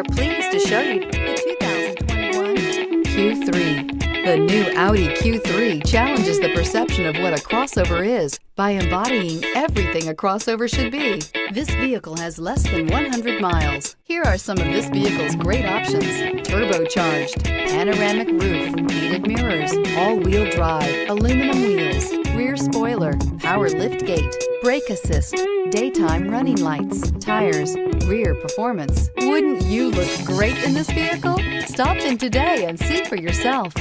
We're pleased to show you the 2021 Q3. The new Audi Q3 challenges the perception of what a crossover is by embodying everything a crossover should be. This vehicle has less than 100 miles. Here are some of this vehicle's great options: turbocharged, panoramic roof, heated mirrors, all-wheel drive, aluminum wheels, rear spoiler, power liftgate, brake assist, daytime running lights, tires, rear performance. Wouldn't you look great in this vehicle? Stop in today and see for yourself.